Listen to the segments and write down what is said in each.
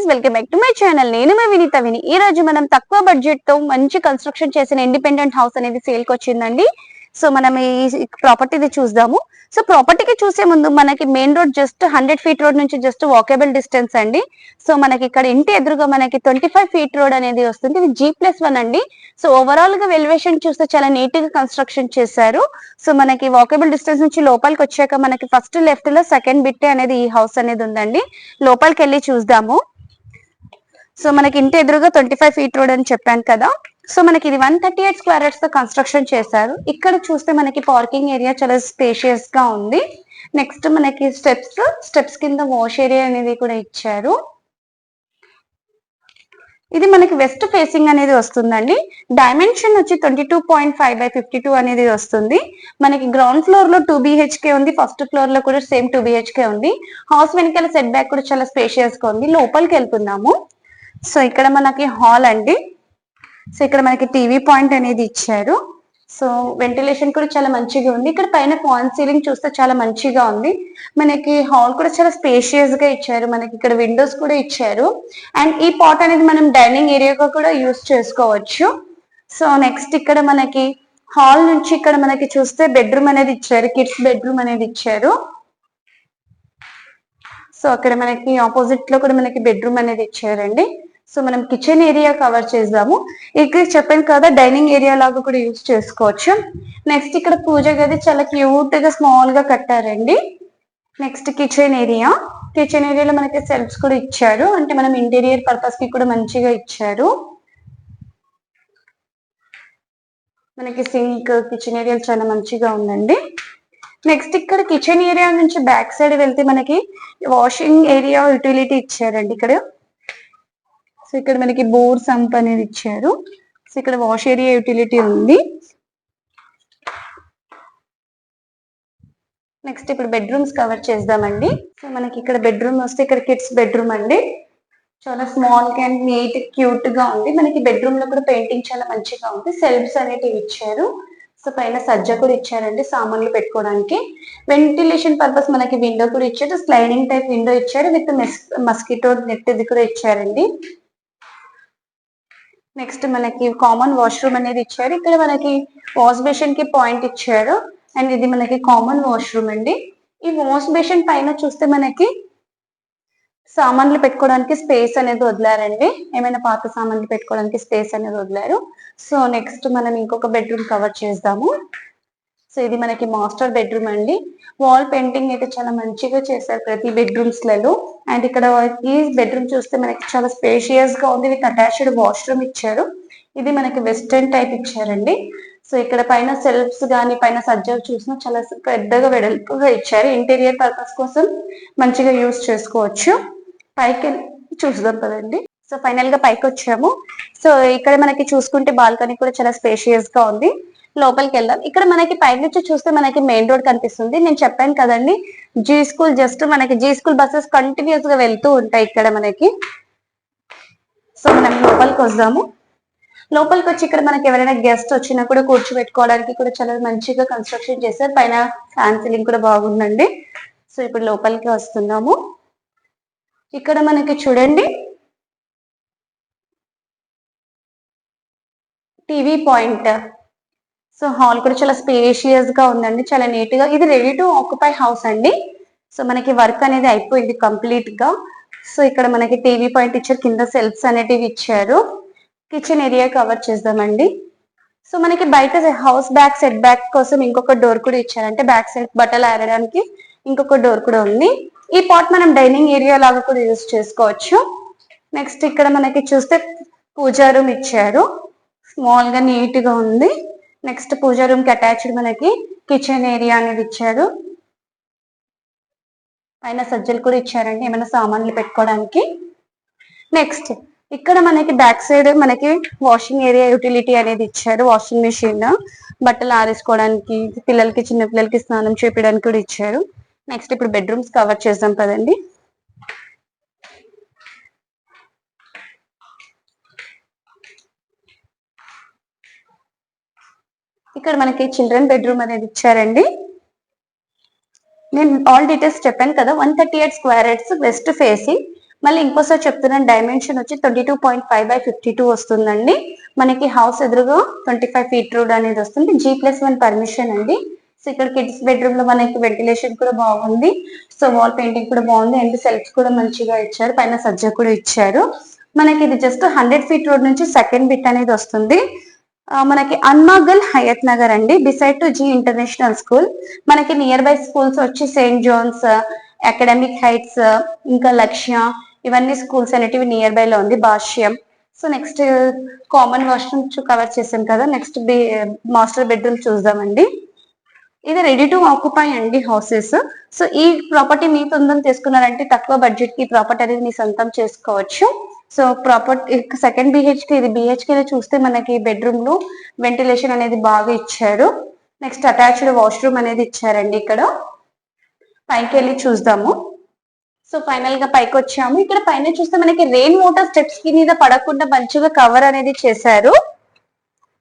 Welcome back to my channel. నేను మీ వినీత విని. ఈ రోజు మనం తక్కువ బడ్జెట్ తో మంచి కన్స్ట్రక్షన్ చేసిన ఇండిపెండెంట్ హౌస్ అనేది సేల్ కి వచ్చిందండి. సో మనం ఈ ప్రాపర్టీని చూద్దాము. సో ప్రాపర్టీకి చూసే ముందు మనకి main road just 100 feet road నుంచి జస్ట్ వాకబుల్ డిస్టెన్స్ అండి. సో మనకి ఇక్కడ ఇంటి ఎదురుగా మనకి 25 ఫీట్ రోడ్ అనేది వస్తుంది. ఇది G+1 అండి. సో ఓవరాల్ గా ఎలివేషన్ చూస్తే చాలా నీట్ గా కన్స్ట్రక్షన్ చేశారు. సో మనకి వాకబుల్ డిస్టెన్స్ నుంచి లోపలికి వచ్చాక మనకి ఫస్ట్ లెఫ్ట్ లో సెకండ్ బిట్ అనేది ఈ హౌస్ అనేది ఉందండి. లోపలికి వెళ్ళి చూద్దాము. సో మనకి ఇంటి ఎదురుగా 25 ఫీట్ రోడ్ అని చెప్పాను కదా. సో మనకి ఇది 138 స్క్వేర్ యార్డ్స్ తో కన్స్ట్రక్షన్ చేశారు. ఇక్కడ చూస్తే మనకి పార్కింగ్ ఏరియా చాలా స్పేషియస్ గా ఉంది. నెక్స్ట్ మనకి స్టెప్స్ కింద వాష్ ఏరియా అనేది కూడా ఇచ్చారు. ఇది మనకి వెస్ట్ ఫేసింగ్ అనేది వస్తుందండి. డైమెన్షన్ వచ్చి 22.5/52 అనేది వస్తుంది. మనకి గ్రౌండ్ ఫ్లోర్ లో 2 BHK ఉంది. ఫస్ట్ ఫ్లోర్ లో కూడా సేమ్ 2 BHK ఉంది. హౌస్ వెనకాల సెట్ బ్యాక్ కూడా చాలా స్పేషియస్ గా ఉంది. లోపలికి వెళ్తున్నాము. సో ఇక్కడ మనకి హాల్ అండి. సో ఇక్కడ మనకి టీవీ పాయింట్ అనేది ఇచ్చారు. సో వెంటిలేషన్ కూడా చాలా మంచిగా ఉంది. ఇక్కడ పైన ఫాల్ సీలింగ్ చూస్తే చాలా మంచిగా ఉంది. మనకి హాల్ కూడా చాలా స్పేషియస్ గా ఇచ్చారు. మనకి ఇక్కడ విండోస్ కూడా ఇచ్చారు. అండ్ ఈ పాట్ అనేది మనం డైనింగ్ ఏరియాగా కూడా యూస్ చేసుకోవచ్చు. సో నెక్స్ట్ ఇక్కడ మనకి హాల్ నుంచి ఇక్కడ మనకి చూస్తే బెడ్రూమ్ అనేది ఇచ్చారు. కిడ్స్ బెడ్రూమ్ అనేది ఇచ్చారు. సో అక్కడ మనకి ఆపోజిట్ లో కూడా మనకి బెడ్రూమ్ అనేది ఇచ్చారండి. సో మనం కిచెన్ ఏరియా కవర్ చేద్దాము. ఇక్కడ చెప్పాను కదా డైనింగ్ ఏరియా లాగా కూడా యూజ్ చేసుకోవచ్చు. నెక్స్ట్ ఇక్కడ పూజ గది చాలా క్యూట్ గా స్మాల్ గా కట్టారండి. నెక్స్ట్ కిచెన్ ఏరియాలో మనకి సెల్ఫ్స్ కూడా ఇచ్చారు. అంటే మనం ఇంటీరియర్ పర్పస్ కి కూడా మంచిగా ఇచ్చారు. మనకి సింక్ కిచెన్ ఏరియా చాలా మంచిగా ఉందండి. నెక్స్ట్ ఇక్కడ కిచెన్ ఏరియా నుంచి బ్యాక్ సైడ్ వెళ్తే మనకి వాషింగ్ ఏరియా యూటిలిటీ ఇచ్చారండి ఇక్కడ. సో ఇక్కడ మనకి బోర్ సంప్ అనేది ఇచ్చారు. సో ఇక్కడ వాష్ ఏరియా యూటిలిటీ ఉంది. నెక్స్ట్ ఇప్పుడు బెడ్రూమ్స్ కవర్ చేద్దామండి. సో మనకి ఇక్కడ బెడ్రూమ్ వస్తే ఇక్కడ కిడ్స్ బెడ్రూమ్ అండి. చాలా స్మాల్ గా అండ్ నీట్ క్యూట్ గా ఉంది. మనకి బెడ్రూమ్ లో కూడా పెయింటింగ్ చాలా మంచిగా ఉంది. సెల్ఫ్స్ అనేటివి ఇచ్చారు. సో పైన సజ్జ కూడా ఇచ్చారండి సామాన్లు పెట్టుకోవడానికి. వెంటిలేషన్ పర్పస్ మనకి విండో కూడా ఇచ్చారు. స్లైడింగ్ టైప్ విండో ఇచ్చారు విత్ మస్కిటో నెట్ ఇది కూడా ఇచ్చారండి. నెక్స్ట్ మనకి కామన్ వాష్రూమ్ అనేది ఇచ్చారు. ఇక్కడ మనకి వాష్ బేసిన్ కి పాయింట్ ఇచ్చారు. అండ్ ఇది మనకి కామన్ వాష్రూమ్ అండి. ఈ వాష్ బేసిన్ పైన చూస్తే మనకి సామాన్లు పెట్టుకోవడానికి స్పేస్ అనేది వదిలారండి. ఏమైనా పాత సామాన్లు పెట్టుకోవడానికి స్పేస్ అనేది వదిలారు. సో నెక్స్ట్ మనం ఇంకొక బెడ్రూమ్ కవర్ చేద్దాము. సో ఇది మనకి మాస్టర్ బెడ్రూమ్ అండి. వాల్ పెయింటింగ్ అయితే చాలా మంచిగా చేశారు ప్రతి బెడ్రూమ్స్ లలో. అండ్ ఇక్కడ ఈ బెడ్రూమ్ చూస్తే మనకి చాలా స్పేషియస్ గా ఉంది. విత్ అటాచ్డ్ వాష్రూమ్ ఇచ్చారు. ఇది మనకి వెస్టర్న్ టైప్ ఇచ్చారండి. సో ఇక్కడ పైన సెల్ఫ్స్ గానీ పైన సజ్జలు చూసినా చాలా పెద్దగా వెడల్పుగా ఇచ్చారు. ఇంటీరియర్ పర్పస్ కోసం మంచిగా యూజ్ చేసుకోవచ్చు. పైకి చూద్దాం కదండి. సో ఫైనల్ గా పైకి వచ్చాము. సో ఇక్కడ మనకి చూసుకుంటే బాల్కనీ కూడా చాలా స్పేషియస్ గా ఉంది. లోపలికి వెళ్దాం. ఇక్కడ మనకి పైనుంచి చూస్తే మనకి మెయిన్ రోడ్ కనిపిస్తుంది. నేను చెప్పాను కదండి జీ స్కూల్ జస్ట్ మనకి జీ స్కూల్ బస్సెస్ కంటిన్యూస్ గా వెళ్తూ ఉంటాయి ఇక్కడ మనకి. సో మనం లోపలికి వద్దాము. లోపలికి వచ్చి ఇక్కడ మనకి ఎవరైనా గెస్ట్ వచ్చినా కూడా కూర్చోబెట్టుకోవడానికి కూడా చాలా మంచిగా కన్స్ట్రక్షన్ చేశారు. పైన ఫ్యాన్ సీలింగ్ కూడా బాగుందండి. సో ఇప్పుడు లోపలికి వస్తున్నాము. ఇక్కడ మనకి చూడండి టీవీ పాయింట్. సో హాల్ కూడా చాలా స్పేషియస్ గా ఉందండి. చాలా నీట్ గా. ఇది రెడీ టు ఆక్యుపై హౌస్ అండి. సో మనకి వర్క్ అనేది అయిపోయింది కంప్లీట్ గా. సో ఇక్కడ మనకి టీవీ పాయింట్ ఇచ్చారు. కింద సెల్ఫ్స్ అనేటివి ఇచ్చారు. కిచెన్ ఏరియా కవర్ చేద్దామండి. సో మనకి బయట హౌస్ బ్యాక్ సెట్ బ్యాక్ కోసం ఇంకొక డోర్ కూడా ఇచ్చారు. అంటే బ్యాక్ సైడ్ బట్టలు ఆరడానికి ఇంకొక డోర్ కూడా ఉంది. ఈ పాట్ మనం డైనింగ్ ఏరియా లాగా కూడా యూజ్ చేసుకోవచ్చు. నెక్స్ట్ ఇక్కడ మనకి చూస్తే పూజా రూమ్ ఇచ్చారు. స్మాల్ గా నీట్ గా ఉంది. నెక్స్ట్ పూజా రూమ్ కి అటాచ్డ్ మనకి కిచెన్ ఏరియా అనేది ఇచ్చారు. పైన సజ్జలు కూడా ఇచ్చారండి ఏమైనా సామాన్లు పెట్టుకోవడానికి. నెక్స్ట్ ఇక్కడ మనకి బ్యాక్ సైడ్ మనకి వాషింగ్ ఏరియా యూటిలిటీ అనేది ఇచ్చారు. వాషింగ్ మెషిన్ బట్టలు ఆరేసుకోవడానికి పిల్లలకి చిన్న పిల్లలకి స్నానం చేపించడానికి కూడా ఇచ్చారు. నెక్స్ట్ ఇప్పుడు బెడ్రూమ్స్ కవర్ చేద్దాం పదండి. ఇక్కడ మనకి చిల్డ్రన్ బెడ్రూమ్ అనేది ఇచ్చారండి. నేను ఆల్ డీటెయిల్స్ చెప్పాను కదా. 138 స్క్వేర్ యార్డ్స్ వెస్ట్ ఫేసింగ్. మళ్ళీ ఇంకోసారి చెప్తున్నాను, డైమెన్షన్ వచ్చి 22.5/52 వస్తుందండి. మనకి హౌస్ ఎదురుగా 25 ఫీట్ రోడ్ అనేది వస్తుంది. G+1 పర్మిషన్ అండి. సో ఇక్కడ కిడ్స్ బెడ్రూమ్ లో మనకి వెంటిలేషన్ కూడా బాగుంది. సో వాల్ పెయింటింగ్ కూడా బాగుంది అండ్ సెల్ఫ్స్ కూడా మంచిగా ఇచ్చారు, పైన సజ్జ కూడా ఇచ్చారు. మనకి ఇది జస్ట్ 100 ఫీట్ రోడ్ నుంచి సెకండ్ బిట్ అనేది వస్తుంది. మనకి అన్మాగల్ హయత్ నగర్ అండి, beside to G international school. మనకి నియర్ బై స్కూల్స్ వచ్చి సెయింట్ జాన్స్, అకాడమిక్ హైట్స్, ఇంకా లక్ష్య, ఇవన్నీ స్కూల్స్ అనేటివి నియర్ బై లో ఉంది. Bhashyam. So next common washroom cover చేసాం కదా, నెక్స్ట్ మాస్టర్ బెడ్రూమ్ చూద్దామండి. ఇది రెడీ టు ఆక్యుపై అండి హౌసెస్. సో ఈ ప్రాపర్టీ మీ సొంతం చేసుకున్నారంటే తక్కువ బడ్జెట్ కి ప్రాపర్టీ అనేది మీ సొంతం చేసుకోవచ్చు. సో ప్రాపర్టీ సెకండ్ బిహెచ్కే, ఇది బిహెచ్కే చూస్తే మనకి బెడ్రూమ్ లో వెంటిలేషన్ అనేది బాగా ఇచ్చారు. నెక్స్ట్ అటాచ్డ్ వాష్రూమ్ అనేది ఇచ్చారండి. ఇక్కడ పైకి వెళ్ళి చూద్దాము. సో ఫైనల్ గా పైకి వచ్చాము. ఇక్కడ పైన చూస్తే మనకి రెయిన్ వాటర్ స్టెప్స్ కి మీద పడకుండా మంచిగా కవర్ అనేది చేశారు.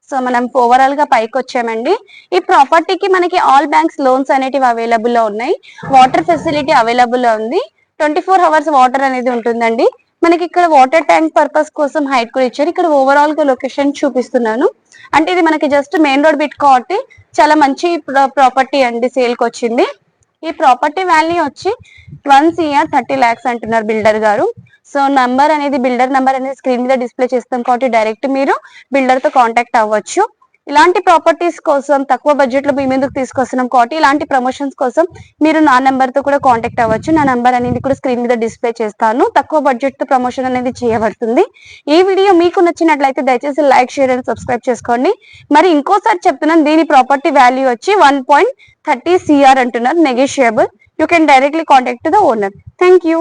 సో మనం ఓవరాల్ గా పైకి వచ్చామండి. ఈ ప్రాపర్టీకి మనకి ఆల్ బ్యాంక్స్ లోన్స్ అనేటివి అవైలబుల్ లో ఉన్నాయి. వాటర్ ఫెసిలిటీ అవైలబుల్ లో ఉంది. 24 hours వాటర్ అనేది ఉంటుందండి. మనకి ఇక్కడ వాటర్ ట్యాంక్ పర్పస్ కోసం హైట్ కూడా ఇచ్చారు. ఇక్కడ ఓవరాల్ గా లొకేషన్ చూపిస్తున్నాను. అంటే ఇది మనకి జస్ట్ మెయిన్ రోడ్ బిట్ కాబట్టి చాలా మంచి ప్రాపర్టీ అండి, సేల్ కి వచ్చింది. ఈ ప్రాపర్టీ వాల్యూ వచ్చి 1 CR 30 lakhs అంటున్నారు బిల్డర్ గారు. సో నంబర్ అనేది, బిల్డర్ నంబర్ అనేది స్క్రీన్ మీద డిస్ప్లే చేస్తాం కాబట్టి డైరెక్ట్ మీరు బిల్డర్ తో కాంటాక్ట్ అవ్వచ్చు. ఇలాంటి ప్రాపర్టీస్ కోసం తక్కువ బడ్జెట్ లో మీ ముందుకు తీసుకొస్తున్నాం కాబట్టి ఇలాంటి ప్రమోషన్స్ కోసం మీరు నా నెంబర్ తో కూడా కాంటాక్ట్ అవ్వచ్చు. నా నెంబర్ అనేది కూడా స్క్రీన్ మీద డిస్ప్లే చేస్తాను. తక్కువ బడ్జెట్ తో ప్రమోషన్ అనేది చేయబడుతుంది. ఈ వీడియో మీకు నచ్చినట్లయితే దయచేసి లైక్, షేర్ అండ్ సబ్స్క్రైబ్ చేసుకోండి. మరి ఇంకోసారి చెప్తున్నాను, దీని ప్రాపర్టీ వాల్యూ వచ్చి 1.30 CR అంటున్నారు, negotiable. You can directly contact the owner. Thank you.